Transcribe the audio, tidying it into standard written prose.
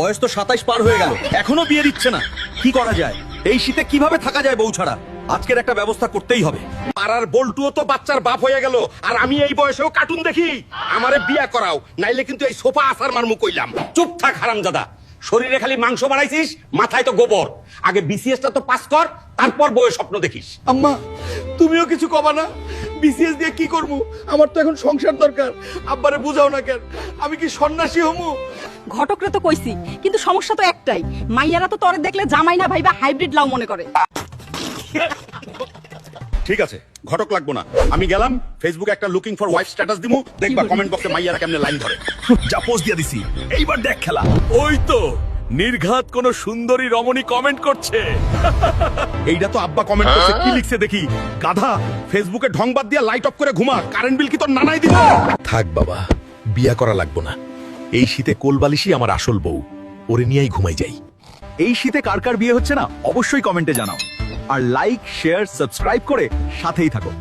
বয়স তো 27 পার হয়ে গেল, এখনো বিয়ে দিচ্ছে না। কি করা যায়? এই শীতে কিভাবে থাকা যায় বউ ছাড়া? আজকের একটা ব্যবস্থা করতেই হবে। পাড়ার বল্টুও তো বাচ্চার বাপ হয়ে গেল, আর আমি এই বয়সেও কার্টুন দেখি। আমারে বিয়া করাও, নাইলে কিন্তু এই সোফা আসার মারমু কইলাম। চুপ থাক হারামজাদা, শরীরে খালি মাংস বাড়াইছিস, মাথায় তো গোবর। আগে বিসিএসটা তো পাস কর, তারপর বউয়ের স্বপ্ন দেখিস। আম্মা, তুমিও কিছু কবা না? বিসিএস দিয়ে কি করবো? আমার তো এখন সংসার দরকার। আব্বারে বুঝাও না কেন? আমি কি সন্ন্যাসী হমু? ঘটকরে তো কইছি, কিন্তু সমস্যা তো একটাই, মাইয়ারা তো তরে দেখলে জামাই না ভাইবা হাইব্রিড লাও মনে করে। ঠিক আছে, ঘটক লাগবো না, আমি গেলাম। ফেসবুকে একটা লুকিং ফর ওয়াইফ স্ট্যাটাস দিমু, দেখবা কমেন্ট বক্সে মাইয়ারা কেমনে লাইন ধরে। যা পোস্ট দিয়ে দিছি, এইবার দেখ খেলা। ওই তো নির্ঘাত কোন সুন্দরী রমণী কমেন্ট করছে। এইটা তো আব্বা কমেন্ট করছে, কি লিখছে দেখি। গাধা, ফেসবুকে ঢং বাদ দিয়া লাইট অফ করে ঘুমা, কারেন্ট বিল কি তোর নানাই দিব? থাক বাবা, বিয়া করা লাগবো না। এই শীতে কোলবালিশই আমার আসল বউ, ওরে নিয়েই ঘুমাই যাই। এই শীতে কার কার বিয়ে হচ্ছে না অবশ্যই কমেন্টে জানাও, আর লাইক শেয়ার সাবস্ক্রাইব করে সাথেই থাকো।